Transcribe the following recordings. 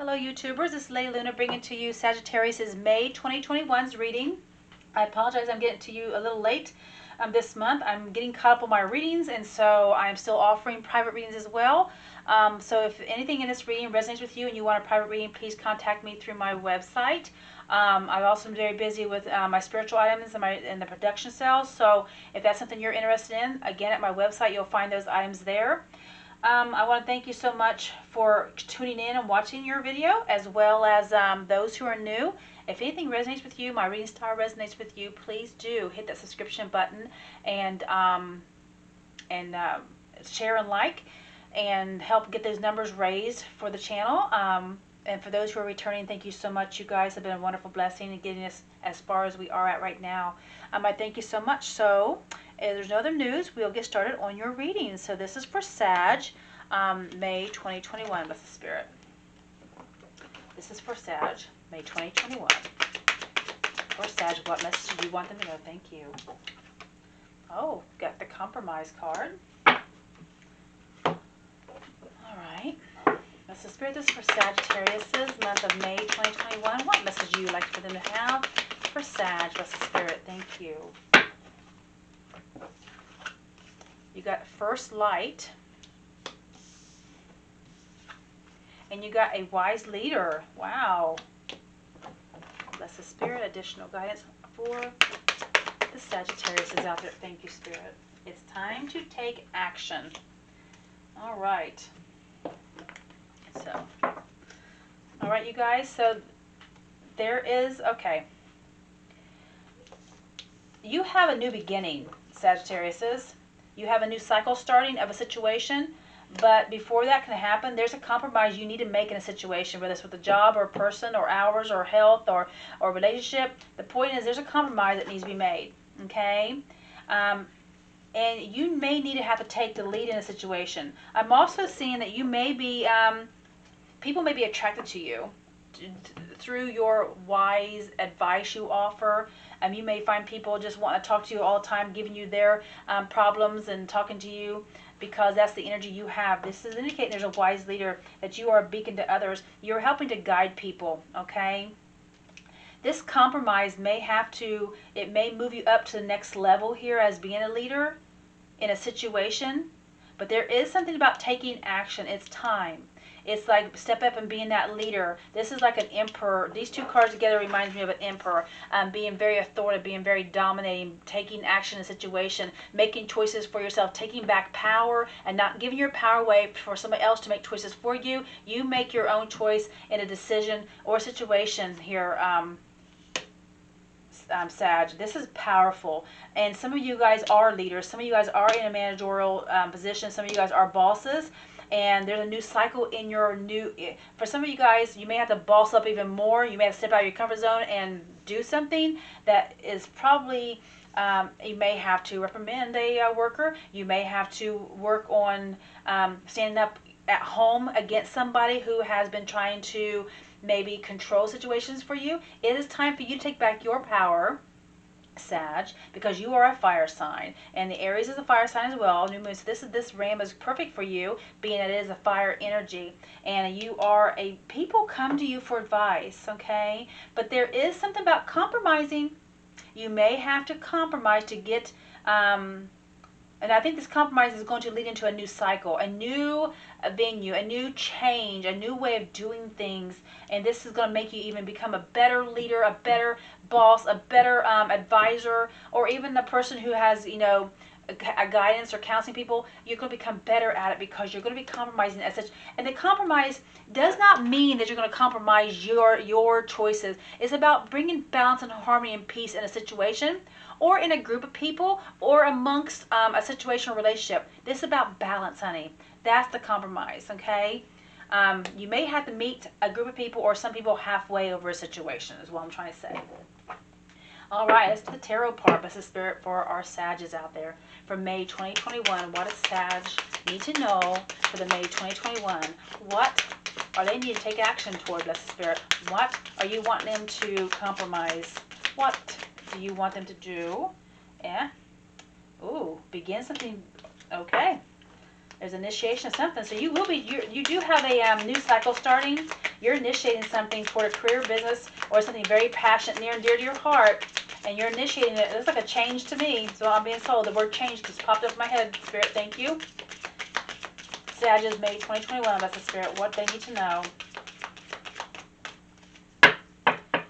Hello YouTubers, this is Lady Luna bringing to you Sagittarius May 2021's reading. I apologize I'm getting to you a little late this month. I'm getting caught up on my readings, and so I'm still offering private readings as well. So if anything in this reading resonates with you and you want a private reading, please contact me through my website. I've also been very busy with my spiritual items and the production sales, so if that's something you're interested in, again at my website you'll find those items there. I want to thank you so much for tuning in and watching your video, as well as those who are new. If anything resonates with you, my reading style resonates with you, please do hit that subscription button and share and like and help get those numbers raised for the channel. And for those who are returning, thank you so much. You guys have been a wonderful blessing in getting us as far as we are at right now. I thank you so much. So if there's no other news, we'll get started on your readings. So this is for Sag, May 2021 with the Spirit. This is for Sag, May 2021. For Sag, what message do you want them to know? Thank you. Oh, got the Compromise card. All right. That's the Spirit. This is for Sagittarius, month of May 2021. What message do you like for them to have? For Sag, that's the Spirit. Thank you. You got First Light. And you got a Wise Leader. Wow. Bless the Spirit. Additional guidance for the Sagittarius is out there. Thank you, Spirit. It's time to take action. All right. So, all right, you guys. So there is, okay. You have a new beginning, Sagittarius. You have a new cycle starting of a situation, but before that can happen, there's a compromise you need to make in a situation, whether it's with a job or a person or hours or health or relationship. The point is there's a compromise that needs to be made, okay? And you may need to have to take the lead in a situation. I'm also seeing that you may be, people may be attracted to you through your wise advice you offer. You may find people just want to talk to you all the time, giving you their problems and talking to you because that's the energy you have. This is indicating there's a wise leader, that you are a beacon to others. You're helping to guide people, okay? This compromise may it may move you up to the next level here as being a leader in a situation, but there is something about taking action. It's time. It's like step up and being that leader. This is like an emperor. These two cards together reminds me of an emperor, being very authoritative, being very dominating, taking action in a situation, making choices for yourself, taking back power and not giving your power away for somebody else to make choices for you. You make your own choice in a decision or a situation here, Sag. This is powerful, and some of you guys are leaders. Some of you guys are in a managerial position. Some of you guys are bosses. And there's a new cycle in your for some of you guys, you may have to boss up even more. You may have to step out of your comfort zone and do something that is probably, you may have to reprimand a worker. You may have to work on standing up at home against somebody who has been trying to maybe control situations for you. It is time for you to take back your power, Sag, because you are a fire sign, and the Aries is a fire sign as well. New moon. So this ram is perfect for you, being that it is a fire energy, and you are people come to you for advice, okay? But there is something about compromising. You may have to compromise to get, and I think this compromise is going to lead into a new cycle, a new venue, a new change, a new way of doing things. And this is going to make you even become a better leader, a better boss, a better advisor, or even the person who has, you know, a guidance or counseling people. You're going to become better at it because you're going to be compromising as such. And the compromise does not mean that you're going to compromise your choices. It's about bringing balance and harmony and peace in a situation, or in a group of people, or amongst a situation or relationship. This is about balance, honey. That's the compromise, okay? You may have to meet a group of people or some people halfway over a situation, is what I'm trying to say. All right, let's do the tarot part. That's the Spirit for our Sages out there. For May 2021, what does Sag need to know for the May 2021? What are they need to take action toward, bless the Spirit? What are you wanting them to compromise? What do you want them to do? Yeah. Ooh, begin something. Okay. There's initiation of something. So you will be, you do have a new cycle starting. You're initiating something toward a career, business, or something very passionate, near and dear to your heart, and you're initiating it. It looks like a change to me, so I'm being told. The word change just popped up in my head. Spirit, thank you. Sagittarius May 2021. That's the Spirit. What they need to know.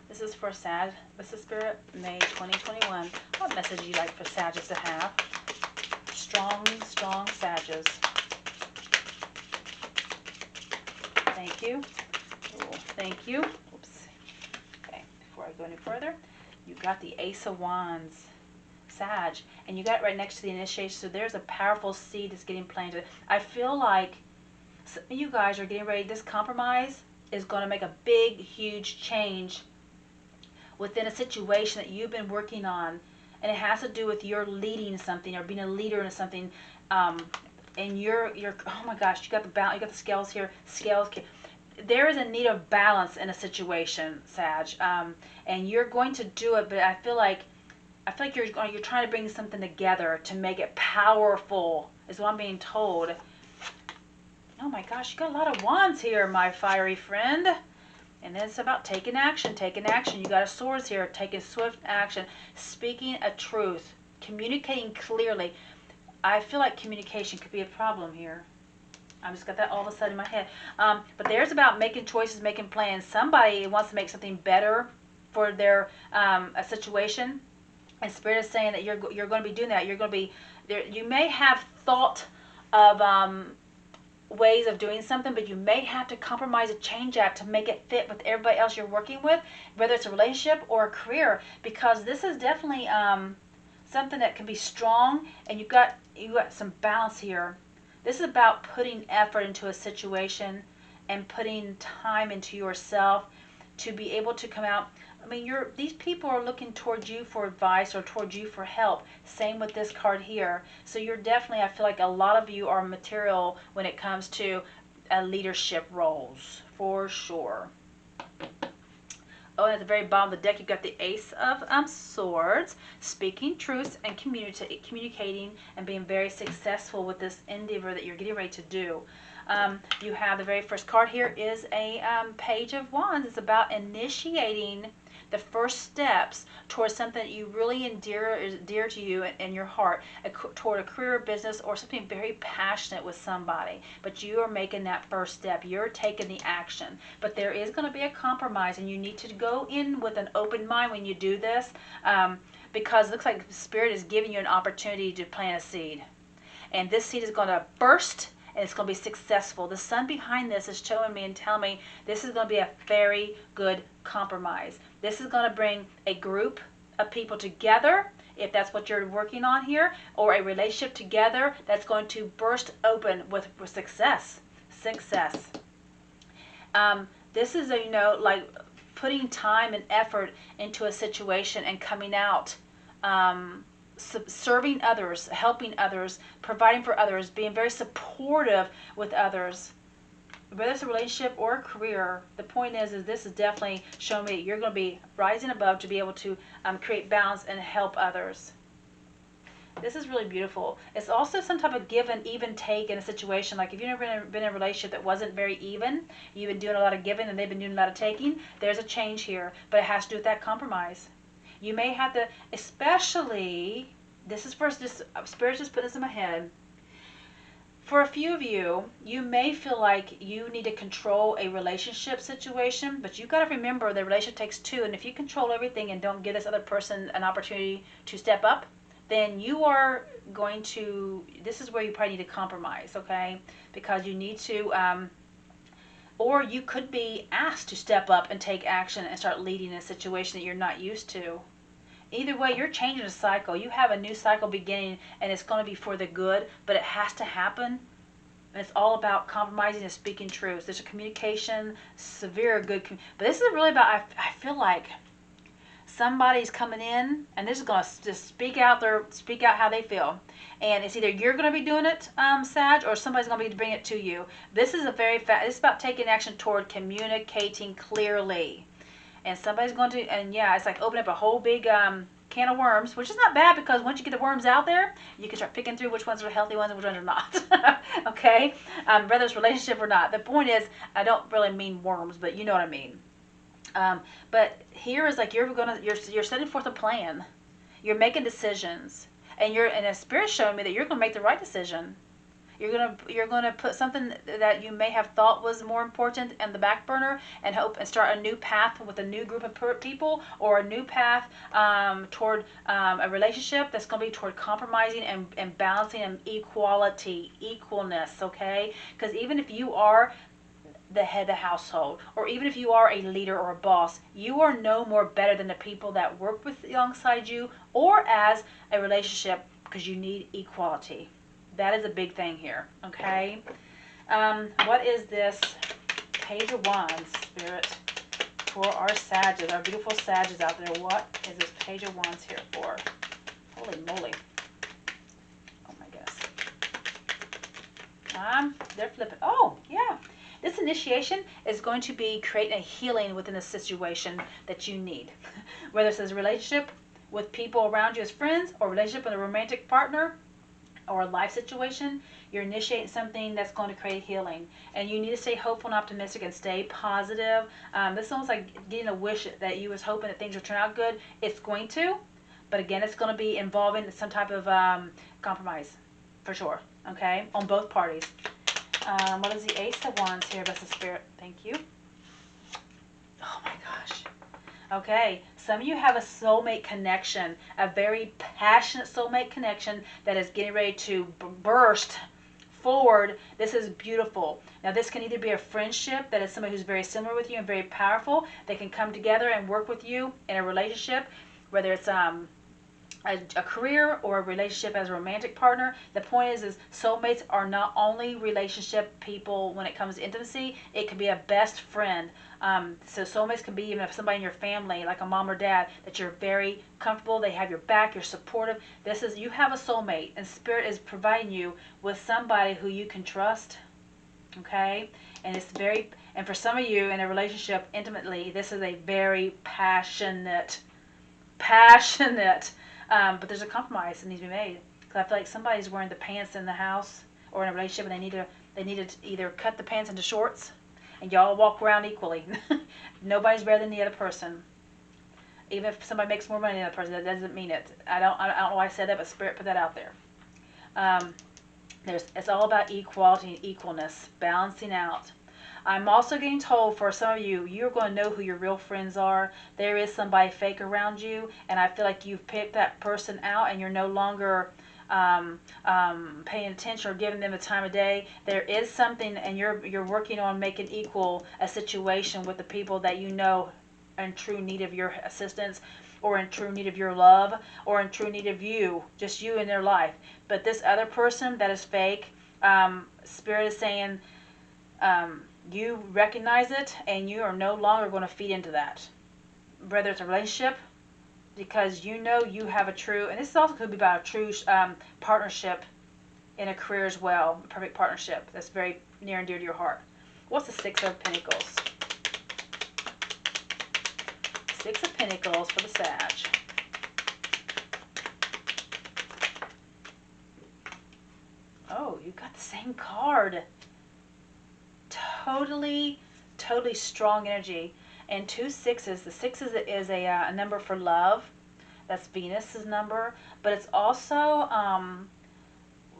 This is for Sag. This is Spirit, May 2021. What message would you like for Sagittarius to have? Strong, strong Sagittarius. Thank you. Oh, thank you. Oops. Okay, before I go any further, you got the Ace of Wands, Sag, and you got it right next to the initiation. So there's a powerful seed that's getting planted. I feel like some of you guys are getting ready. This compromise is going to make a big, huge change within a situation that you've been working on, and it has to do with your leading something or being a leader in something. And you're oh my gosh, you got the balance, you got the scales here. Scales. There is a need of balance in a situation, Sag, and you're going to do it. But I feel like you're trying to bring something together to make it powerful, is what I'm being told. Oh my gosh, you got a lot of wands here, my fiery friend. And then it's about taking action, taking action. You got a swords here, taking swift action, speaking a truth, communicating clearly. I feel like communication could be a problem here. I just got that all of a sudden in my head. But there's about making choices, making plans. Somebody wants to make something better for their a situation, and Spirit is saying that you're going to be doing that. You're going to be there. You may have thought of ways of doing something, but you may have to compromise a change act to make it fit with everybody else you're working with, whether it's a relationship or a career, because this is definitely something that can be strong, and you got some balance here. This is about putting effort into a situation and putting time into yourself to be able to come out. I mean, these people are looking towards you for advice or towards you for help. Same with this card here. So you're definitely, I feel like a lot of you are material when it comes to leadership roles, for sure. Oh, and at the very bottom of the deck, you've got the Ace of Swords, speaking truths and communicating and being very successful with this endeavor that you're getting ready to do. You have the very first card here is a Page of Wands. It's about initiating the first steps towards something that you really is dear to you and your heart, toward a career, business, or something very passionate with somebody. But you are making that first step. You're taking the action. But there is going to be a compromise, and you need to go in with an open mind when you do this, because it looks like Spirit is giving you an opportunity to plant a seed. And this seed is going to burst, and it's going to be successful. The sun behind this is showing me and telling me this is going to be a very good compromise. This is going to bring a group of people together, if that's what you're working on here, or a relationship together that's going to burst open with success. Success. This is, like putting time and effort into a situation and coming out, serving others, helping others, providing for others, being very supportive with others. Whether it's a relationship or a career, the point is this is definitely showing me you're going to be rising above to be able to create balance and help others. This is really beautiful. It's also some type of give and even take in a situation. Like if you've never been in a relationship that wasn't very even, you've been doing a lot of giving and they've been doing a lot of taking, there's a change here. But it has to do with that compromise. You may have to, especially, this is first, Spirit's just putting this in my head. For a few of you, you may feel like you need to control a relationship situation, but you've got to remember the relationship takes two, and if you control everything and don't give this other person an opportunity to step up, then you are going to, this is where you probably need to compromise, okay? Because you need to, or you could be asked to step up and take action and start leading a situation that you're not used to. Either way, you're changing a cycle. You have a new cycle beginning, and it's going to be for the good, but it has to happen. And it's all about compromising and speaking truth. There's a communication, severe good. But this is really about, I feel like somebody's coming in, and this is going to just speak out how they feel. And it's either you're going to be doing it, Sag, or somebody's going to be bringing it to you. This is it's about taking action toward communicating clearly. And somebody's going to, and yeah, it's like open up a whole big can of worms, which is not bad because once you get the worms out there, you can start picking through which ones are healthy ones and which ones are not. Okay, whether it's relationship or not. The point is, I don't really mean worms, but you know what I mean. But here is like you're setting forth a plan. You're making decisions, and a spirit showing me that you're gonna make the right decision. You're gonna put something that you may have thought was more important in the back burner and hope and start a new path with a new group of people, or a new path toward a relationship that's gonna be toward compromising and balancing and equalness. Okay, because even if you are the head of the household, or even if you are a leader or a boss, you are no more better than the people that work with alongside you or as a relationship, because you need equality. That is a big thing here. Okay, what is this Page of Wands, Spirit, for our Sages, our beautiful Sages out there? What is this Page of Wands here for? Holy moly. Oh my goodness. They're flipping. Oh yeah. This initiation is going to be creating a healing within a situation that you need. Whether it's a relationship with people around you as friends, or a relationship with a romantic partner, or a life situation, you're initiating something that's going to create healing. And you need to stay hopeful and optimistic and stay positive. This is almost like getting a wish that you was hoping that things would turn out good. It's going to. But again, it's going to be involving some type of compromise, for sure. Okay? On both parties. What is the Ace of Wands here, Blessed Spirit? Thank you. Oh my gosh. Okay, some of you have a soulmate connection, a very passionate soulmate connection that is getting ready to burst forward. This is beautiful. Now, this can either be a friendship that is somebody who's very similar with you and very powerful. They can come together and work with you in a relationship, whether it's a career or a relationship as a romantic partner. The point is soulmates are not only relationship people when it comes to intimacy. It could be a best friend. So soulmates can be even if somebody in your family, like a mom or dad, that you're very comfortable, they have your back, you're supportive. You have a soulmate, and Spirit is providing you with somebody who you can trust. Okay? And and for some of you in a relationship intimately, this is a very passionate, but there's a compromise that needs to be made. Because I feel like somebody's wearing the pants in the house or in a relationship, and they need to either cut the pants into shorts, and y'all walk around equally. Nobody's better than the other person. Even if somebody makes more money than the other person, that doesn't mean it. I don't know why I said that, but Spirit put that out there. It's all about equality and equalness, balancing out. I'm also getting told for some of you, you're going to know who your real friends are. There is somebody fake around you, and I feel like you've picked that person out, and you're no longer paying attention or giving them the time of day. There is something, and you're working on making equal a situation with the people that you know are in true need of your assistance, or in true need of your love, or in true need of you, just you in their life. But this other person that is fake, Spirit is saying, you recognize it, and you are no longer going to feed into that. Whether it's a relationship, because you know you have a true, and this also could be about a true partnership in a career as well, a perfect partnership that's very near and dear to your heart. What's the Six of Pentacles? Six of Pentacles for the Sag. Oh, you got the same card. Totally strong energy. And 2 sixes. The 6 is a number for love. That's Venus's number. But it's also,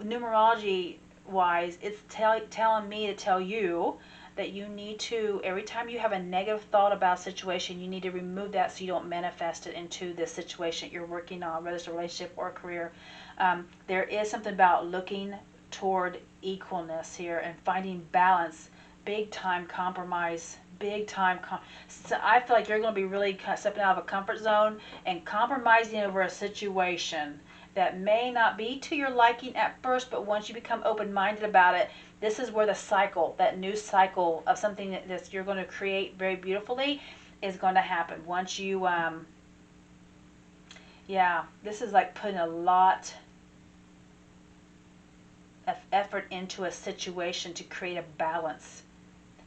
numerology wise, it's telling me to tell you that you need to, every time you have a negative thought about a situation, you need to remove that so you don't manifest it into this situation you're working on, whether it's a relationship or a career. There is something about looking toward equalness here and finding balance. Big time compromise, so I feel like you're going to be really stepping out of a comfort zone and compromising over a situation that may not be to your liking at first, but once you become open-minded about it, this is where the cycle, that new cycle of something that you're going to create very beautifully, is going to happen. Once you, this is like putting a lot of effort into a situation to create a balance.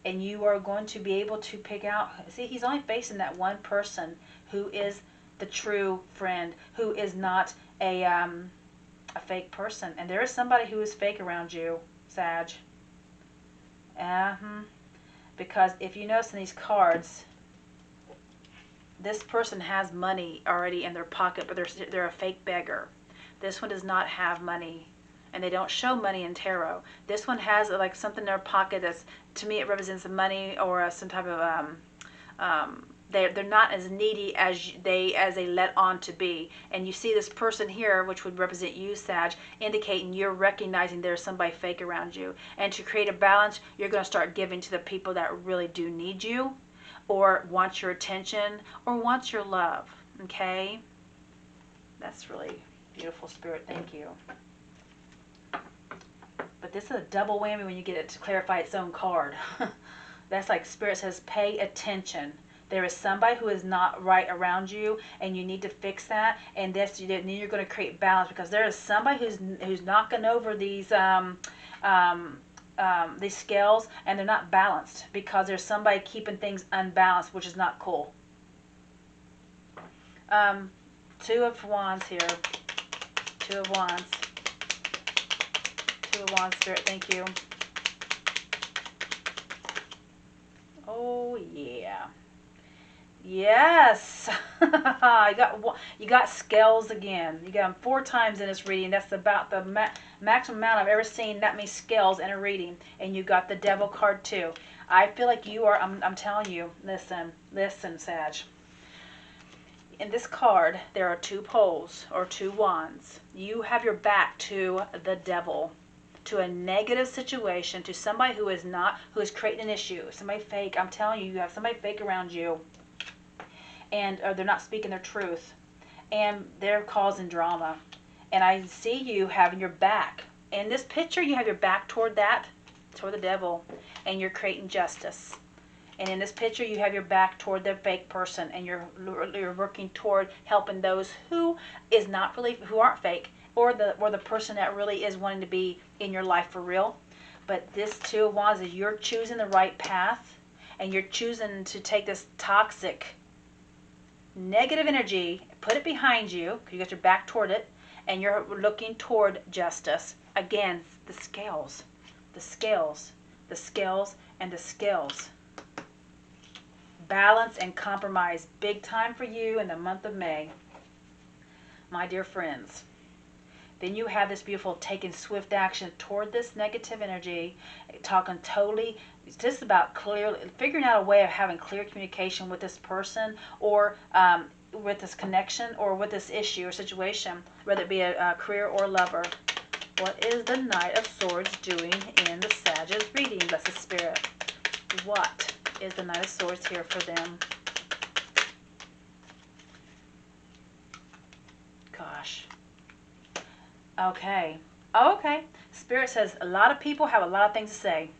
And you are going to be able to pick out, see, he's only facing that one person who is the true friend who is not a fake person. And there is somebody who is fake around you, Sag. Because if you notice in these cards, this person has money already in their pocket, but they're a fake beggar. This one does not have money, and they don't show money in tarot. This one has like something in their pocket that's, to me, it represents the money or some type of they're not as needy as they let on to be. And you see this person here, which would represent you, Sag, indicating you're recognizing there's somebody fake around you. And to create a balance, you're going to start giving to the people that really do need you, or want your attention, or want your love. Okay? That's really beautiful, Spirit. Thank you. But this is a double whammy when you get it to clarify its own card. That's like Spirit says, pay attention. There is somebody who is not right around you, and you need to fix that. And then you're going to create balance, because there is somebody who's knocking over these scales, and they're not balanced, because there's somebody keeping things unbalanced, which is not cool. Two of Wands here. Two of Wands. Two of Wands, Spirit. Thank you. Oh yeah. Yes. you got scales again. You got them 4 times in this reading. That's about the maximum amount I've ever seen that many scales in a reading. And you got the Devil card too. I feel like you are, I'm telling you, listen, Sag. In this card, there are 2 poles, or 2 wands. You have your back to the devil, to a negative situation, to somebody who is creating an issue, somebody fake. I'm telling you, you have somebody fake around you, and they're not speaking their truth, and they're causing drama. And I see you having your back. In this picture, you have your back toward the devil, and you're creating justice. And in this picture, you have your back toward the fake person, and you're working toward helping those who aren't fake, or the person that really is wanting to be in your life for real. But this 2 of Wands is you're choosing the right path, and you're choosing to take this toxic, negative energy, put it behind you, because you got your back toward it, and you're looking toward justice. Again, the scales, the scales, the scales, and the scales. Balance and compromise, big time for you in the month of May, my dear friends. Then you have this beautiful taking swift action toward this negative energy, talking totally, it's just about clearly figuring out a way of having clear communication with this person, or with this connection, or with this issue or situation, whether it be a career or a lover. What is the Knight of Swords doing in the Sag's reading, Blessed Spirit? What is the Knight of Swords here for them? Gosh. Okay. Spirit says a lot of people have a lot of things to say.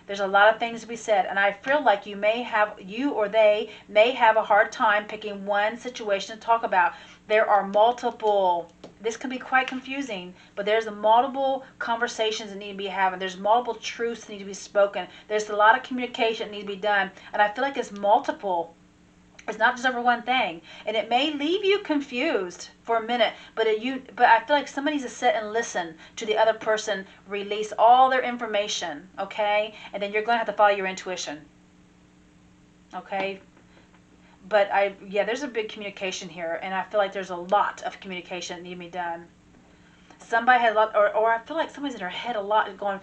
There's a lot of things to be said, and I feel like you or they may have a hard time picking one situation to talk about. There are multiple, this can be quite confusing, but there's multiple conversations that need to be having. There's multiple truths that need to be spoken. There's a lot of communication that needs to be done, and I feel like it's multiple. It's not just over one thing, and it may leave you confused for a minute, but I feel like somebody needs to sit and listen to the other person release all their information, okay? And then you're going to have to follow your intuition, okay? But there's a big communication here, and I feel like there's a lot of communication that needs to be done. Somebody has a lot, or I feel like somebody's in their head a lot going.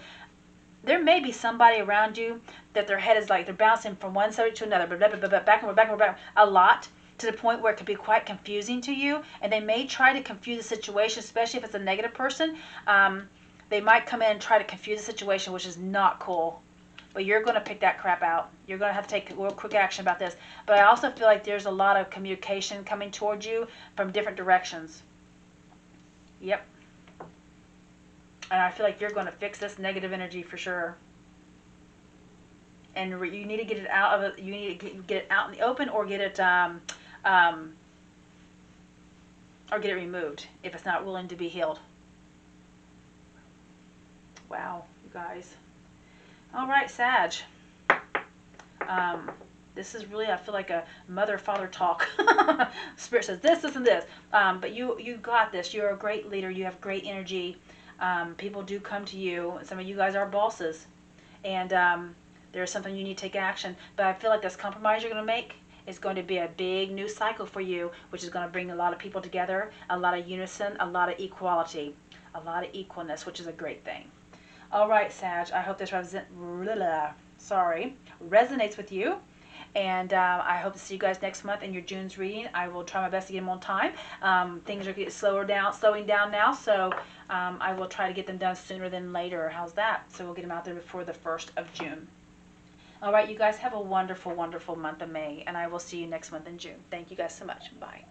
There may be somebody around you that their head is like they're bouncing from one subject to another, back and forth, back and forth, a lot, to the point where it could be quite confusing to you. And they may try to confuse the situation, especially if it's a negative person. They might come in and try to confuse the situation, which is not cool. But you're going to pick that crap out. You're going to have to take real quick action about this. But I also feel like there's a lot of communication coming towards you from different directions. Yep. And I feel like you're going to fix this negative energy for sure. And you need to get it out of it. You need to get it out in the open, or get it removed if it's not willing to be healed. Wow, you guys. All right, Sag. This is really, I feel like a mother-father talk. Spirit says this, and this. But you got this. You're a great leader. You have great energy. People do come to you. Some of you guys are bosses. And there's something you need to take action. But I feel like this compromise you're going to make is going to be a big new cycle for you, which is going to bring a lot of people together, a lot of unison, a lot of equality, a lot of equalness, which is a great thing. All right, Sag, I hope this resonates with you. And I hope to see you guys next month in your June's reading. I will try my best to get them on time. Things are getting slowing down now, so I will try to get them done sooner than later. How's that? So we'll get them out there before the 1st of June. All right, you guys have a wonderful, wonderful month of May, and I will see you next month in June. Thank you guys so much. Bye.